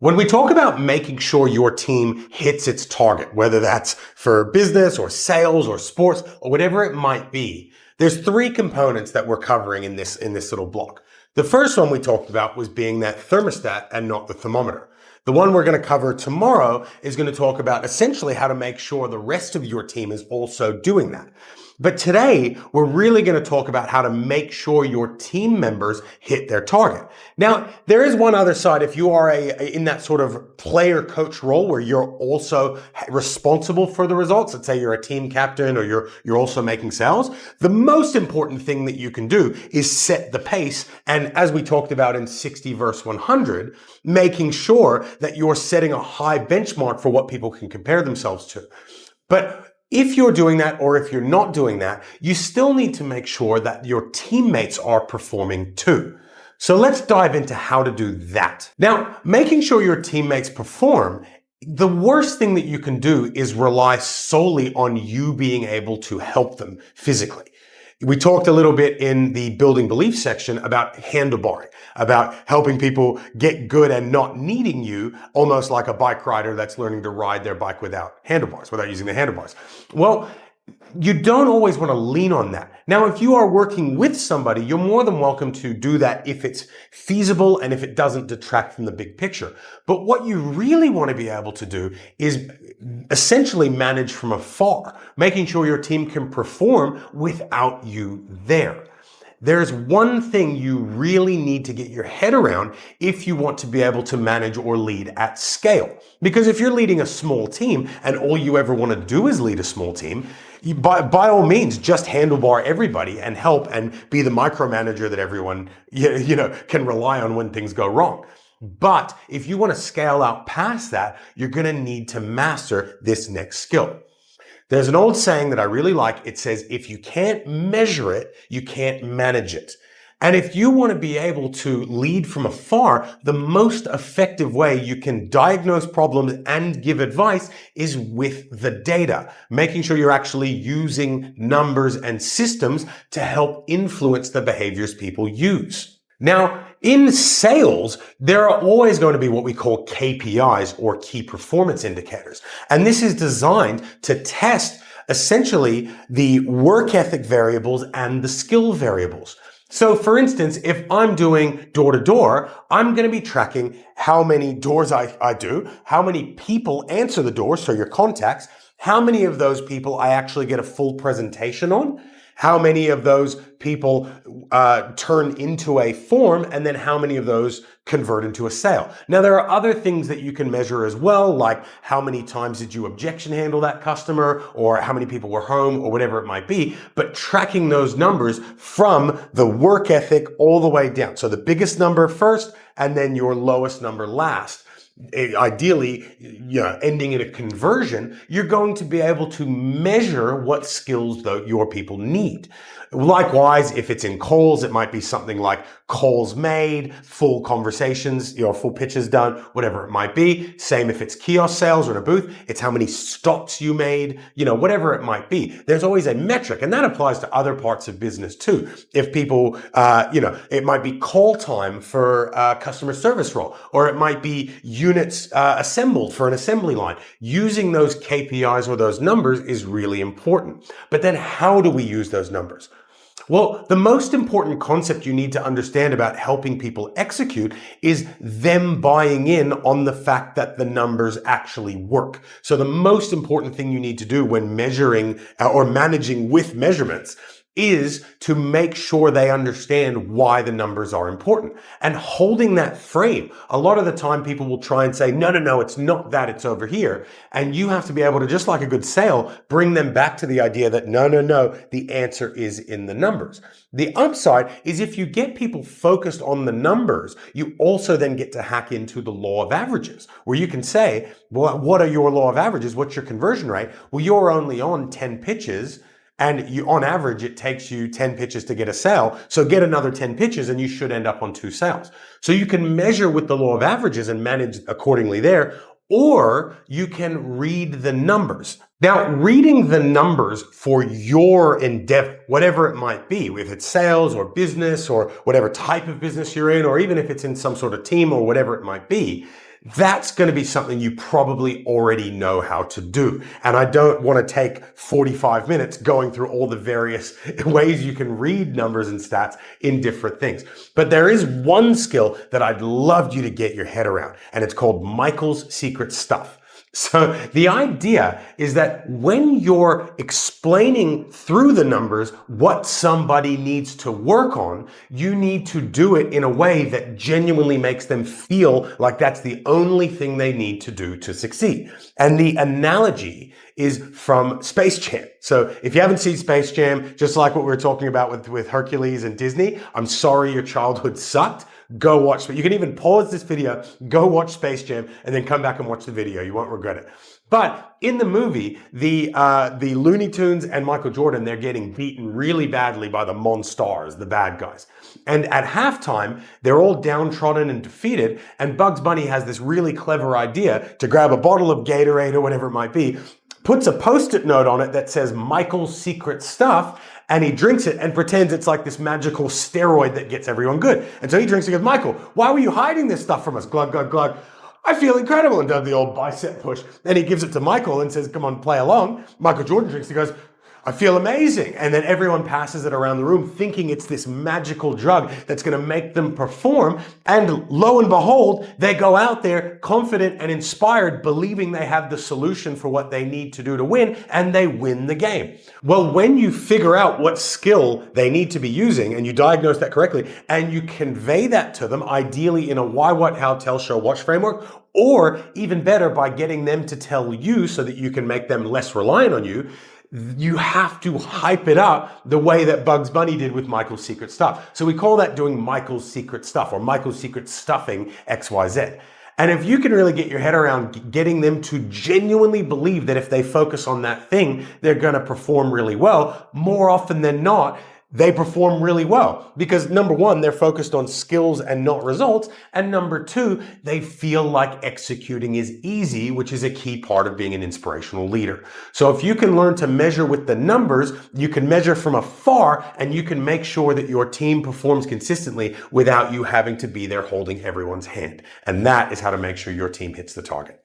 When we talk about making sure your team hits its target, whether that's for business or sales or sports or whatever it might be, there's three components that we're covering in this little block. The first one we talked about was being that thermostat and not the thermometer. The one we're going to cover tomorrow is going to talk about essentially how to make sure the rest of your team is also doing that. But today, we're really going to talk about how to make sure your team members hit their target. Now, there is one other side. If you are in that sort of player coach role where you're also responsible for the results, let's say you're a team captain or you're also making sales, the most important thing that you can do is set the pace. And as we talked about in 60 verse 100, making sure that you're setting a high benchmark for what people can compare themselves to. But if you're doing that or if you're not doing that, you still need to make sure that your teammates are performing too. So let's dive into how to do that. Now, making sure your teammates perform, the worst thing that you can do is rely solely on you being able to help them physically. We talked a little bit in the building belief section about handlebarring, about helping people get good and not needing you, almost like a bike rider that's learning to ride their bike without handlebars, without using the handlebars. Well, you don't always want to lean on that. Now, if you are working with somebody, you're more than welcome to do that if it's feasible and if it doesn't detract from the big picture. But what you really want to be able to do is essentially manage from afar, making sure your team can perform without you there. There's one thing you really need to get your head around if you want to be able to manage or lead at scale. Because if you're leading a small team and all you ever want to do is lead a small team, by all means, just handlebar everybody and help and be the micromanager that everyone can rely on when things go wrong. But if you want to scale out past that, you're going to need to master this next skill. There's an old saying that I really like. It says, if you can't measure it, you can't manage it. And if you want to be able to lead from afar, the most effective way you can diagnose problems and give advice is with the data, making sure you're actually using numbers and systems to help influence the behaviors people use. Now, in sales, there are always going to be what we call KPIs or key performance indicators. And this is designed to test essentially the work ethic variables and the skill variables. So for instance, if I'm doing door to door, I'm going to be tracking how many doors I do, how many people answer the door, so your contacts, how many of those people I actually get a full presentation on, how many of those people turn into a form, and then how many of those convert into a sale. Now, there are other things that you can measure as well, like how many times did you objection handle that customer, or how many people were home, or whatever it might be, but tracking those numbers from the work ethic all the way down. So the biggest number first, and then your lowest number last. Ideally, ending in a conversion, you're going to be able to measure what skills your people need. Likewise, if it's in calls, it might be something like calls made, full conversations, full pitches done, whatever it might be. Same if it's kiosk sales or in a booth, it's how many stops you made, whatever it might be. There's always a metric, and that applies to other parts of business too. If people, it might be call time for a customer service role, or it might be units assembled for an assembly line. Using those KPIs or those numbers is really important. But then how do we use those numbers? Well, the most important concept you need to understand about helping people execute is them buying in on the fact that the numbers actually work. So the most important thing you need to do when measuring or managing with measurements is to make sure they understand why the numbers are important and holding that frame. A lot of the time people will try and say, no, it's not that, it's over here. And you have to be able to, just like a good sale, bring them back to the idea that no, the answer is in the numbers. The upside is if you get people focused on the numbers, you also then get to hack into the law of averages, where you can say, well, what are your law of averages? What's your conversion rate? Well, you're only on 10 pitches. And on average, it takes you 10 pitches to get a sale. So get another 10 pitches and you should end up on 2 sales. So you can measure with the law of averages and manage accordingly there, or you can read the numbers. Now, reading the numbers for your endeavor, whatever it might be, if it's sales or business or whatever type of business you're in, or even if it's in some sort of team or whatever it might be, that's going to be something you probably already know how to do. And I don't want to take 45 minutes going through all the various ways you can read numbers and stats in different things. But there is one skill that I'd love you to get your head around, and it's called Michael's secret stuff. So the idea is that when you're explaining through the numbers what somebody needs to work on, you need to do it in a way that genuinely makes them feel like that's the only thing they need to do to succeed. And the analogy is from Space Jam. So if you haven't seen Space Jam, just like what we were talking about with Hercules and Disney, I'm sorry your childhood sucked. Go watch it. You can even pause this video, go watch Space Jam, and then come back and watch the video. You won't regret it. But in the movie, the Looney Tunes and Michael Jordan, they're getting beaten really badly by the Monstars, the bad guys. And at halftime, they're all downtrodden and defeated, and Bugs Bunny has this really clever idea to grab a bottle of Gatorade or whatever it might be, puts a Post-it note on it that says Michael's secret stuff, and he drinks it and pretends it's like this magical steroid that gets everyone good. And so he drinks and goes, Michael, why were you hiding this stuff from us? Glug, glug, glug. I feel incredible, and does the old bicep push. Then he gives it to Michael and says, come on, play along. Michael Jordan drinks and goes, I feel amazing. And then everyone passes it around the room thinking it's this magical drug that's going to make them perform. And lo and behold, they go out there confident and inspired, believing they have the solution for what they need to do to win, and they win the game. Well, when you figure out what skill they need to be using and you diagnose that correctly and you convey that to them, ideally in a why, what, how, tell, show, watch framework, or even better by getting them to tell you so that you can make them less reliant on you, you have to hype it up the way that Bugs Bunny did with Michael's secret stuff. So we call that doing Michael's secret stuff, or Michael's secret stuffing XYZ. And if you can really get your head around getting them to genuinely believe that if they focus on that thing, they're going to perform really well, more often than not, they perform really well because number one, they're focused on skills and not results. And number two, they feel like executing is easy, which is a key part of being an inspirational leader. So if you can learn to measure with the numbers, you can measure from afar and you can make sure that your team performs consistently without you having to be there holding everyone's hand. And that is how to make sure your team hits the target.